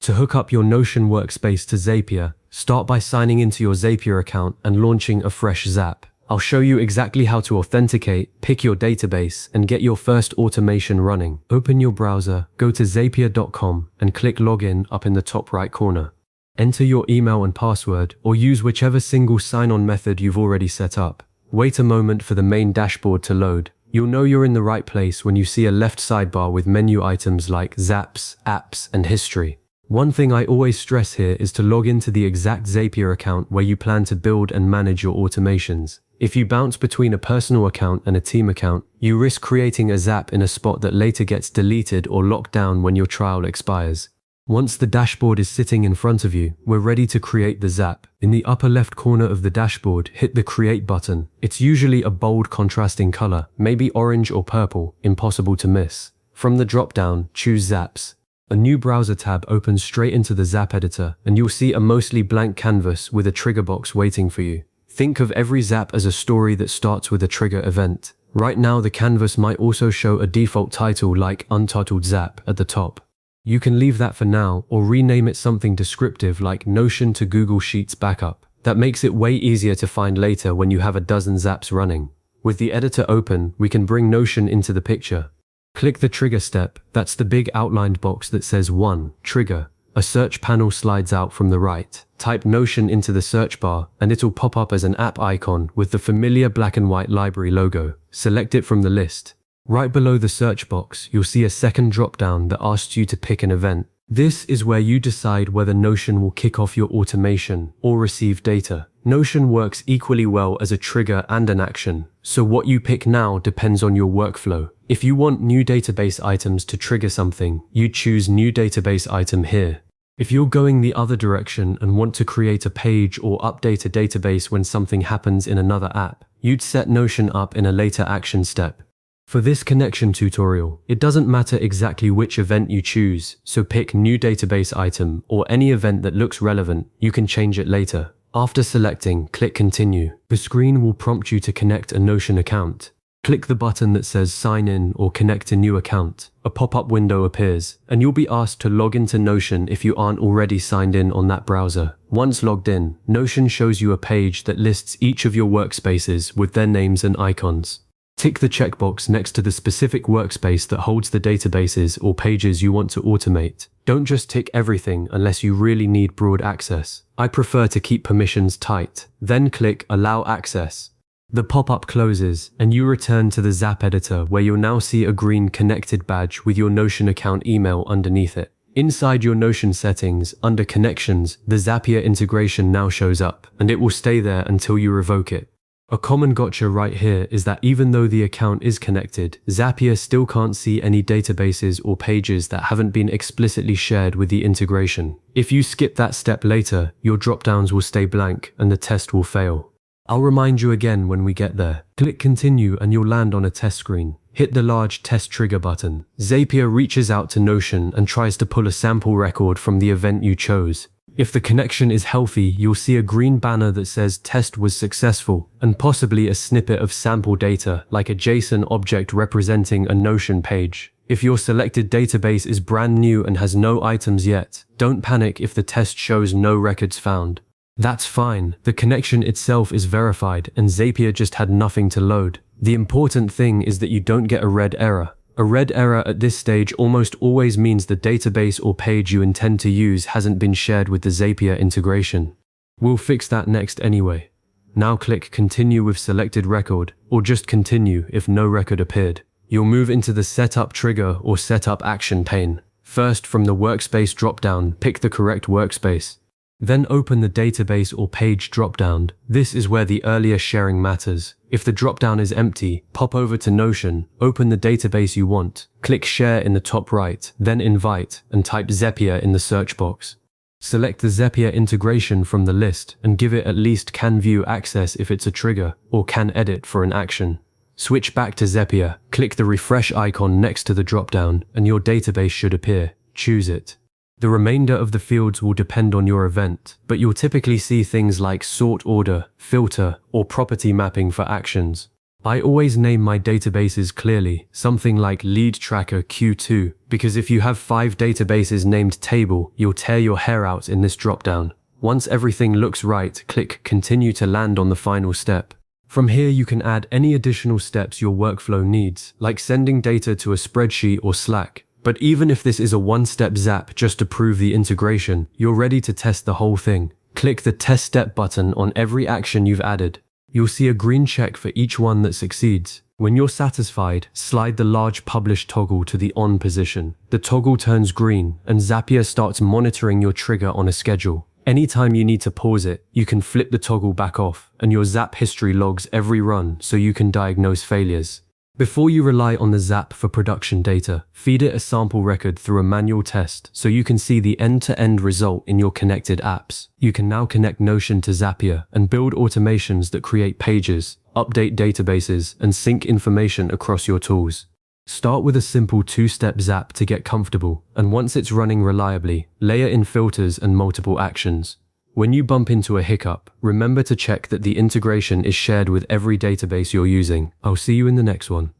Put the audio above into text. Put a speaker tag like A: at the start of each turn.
A: To hook up your Notion workspace to Zapier, start by signing into your Zapier account and launching a fresh Zap. I'll show you exactly how to authenticate, pick your database, and get your first automation running. Open your browser, go to zapier.com and click Login up in the top right corner. Enter your email and password, or use whichever single sign-on method you've already set up. Wait a moment for the main dashboard to load. You'll know you're in the right place when you see a left sidebar with menu items like Zaps, Apps, and History. One thing I always stress here is to log into the exact Zapier account where you plan to build and manage your automations. If you bounce between a personal account and a team account, you risk creating a Zap in a spot that later gets deleted or locked down when your trial expires. Once the dashboard is sitting in front of you, we're ready to create the Zap. In the upper left corner of the dashboard, hit the Create button. It's usually a bold contrasting color, maybe orange or purple, impossible to miss. From the drop-down, choose Zaps. A new browser tab opens straight into the Zap editor, and you'll see a mostly blank canvas with a trigger box waiting for you. Think of every Zap as a story that starts with a trigger event. Right now, the canvas might also show a default title like Untitled Zap at the top. You can leave that for now or rename it something descriptive like Notion to Google Sheets Backup. That makes it way easier to find later when you have a dozen Zaps running. With the editor open, we can bring Notion into the picture. Click the trigger step, that's the big outlined box that says 1, trigger. A search panel slides out from the right. Type Notion into the search bar and it'll pop up as an app icon with the familiar black and white library logo. Select it from the list. Right below the search box, you'll see a second drop-down that asks you to pick an event. This is where you decide whether Notion will kick off your automation or receive data. Notion works equally well as a trigger and an action, so what you pick now depends on your workflow. If you want new database items to trigger something, you choose New Database Item here. If you're going the other direction and want to create a page or update a database when something happens in another app, you'd set Notion up in a later action step. For this connection tutorial, it doesn't matter exactly which event you choose, so pick New Database Item or any event that looks relevant. You can change it later. After selecting, click Continue. The screen will prompt you to connect a Notion account. Click the button that says Sign In or Connect a New Account. A pop-up window appears, and you'll be asked to log into Notion if you aren't already signed in on that browser. Once logged in, Notion shows you a page that lists each of your workspaces with their names and icons. Tick the checkbox next to the specific workspace that holds the databases or pages you want to automate. Don't just tick everything unless you really need broad access. I prefer to keep permissions tight. Then click Allow Access. The pop-up closes, and you return to the Zap editor where you'll now see a green Connected badge with your Notion account email underneath it. Inside your Notion settings, under Connections, the Zapier integration now shows up, and it will stay there until you revoke it. A common gotcha right here is that even though the account is connected, Zapier still can't see any databases or pages that haven't been explicitly shared with the integration. If you skip that step later, your dropdowns will stay blank and the test will fail. I'll remind you again when we get there. Click Continue and you'll land on a test screen. Hit the large Test Trigger button. Zapier reaches out to Notion and tries to pull a sample record from the event you chose. If the connection is healthy, you'll see a green banner that says Test was successful, and possibly a snippet of sample data, like a JSON object representing a Notion page. If your selected database is brand new and has no items yet, don't panic if the test shows no records found. That's fine, the connection itself is verified and Zapier just had nothing to load. The important thing is that you don't get a red error. A red error at this stage almost always means the database or page you intend to use hasn't been shared with the Zapier integration. We'll fix that next anyway. Now click Continue with selected record, or just Continue if no record appeared. You'll move into the Setup Trigger or Setup Action pane. First, from the Workspace dropdown, pick the correct workspace. Then open the Database or Page dropdown. This is where the earlier sharing matters. If the dropdown is empty, pop over to Notion, open the database you want, click Share in the top right, then Invite, and type Zapier in the search box. Select the Zapier integration from the list and give it at least Can View access if it's a trigger, or Can Edit for an action. Switch back to Zapier, click the refresh icon next to the dropdown, and your database should appear. Choose it. The remainder of the fields will depend on your event, but you'll typically see things like sort order, filter, or property mapping for actions. I always name my databases clearly, something like Lead Tracker Q2, because if you have 5 databases named Table, you'll tear your hair out in this dropdown. Once everything looks right, click Continue to land on the final step. From here, you can add any additional steps your workflow needs, like sending data to a spreadsheet or Slack. But even if this is a one-step Zap just to prove the integration, you're ready to test the whole thing. Click the Test Step button on every action you've added. You'll see a green check for each one that succeeds. When you're satisfied, slide the large Publish toggle to the On position. The toggle turns green, and Zapier starts monitoring your trigger on a schedule. Anytime you need to pause it, you can flip the toggle back off, and your Zap history logs every run so you can diagnose failures. Before you rely on the Zap for production data, feed it a sample record through a manual test so you can see the end-to-end result in your connected apps. You can now connect Notion to Zapier and build automations that create pages, update databases, and sync information across your tools. Start with a simple 2-step Zap to get comfortable, and once it's running reliably, layer in filters and multiple actions. When you bump into a hiccup, remember to check that the integration is shared with every database you're using. I'll see you in the next one.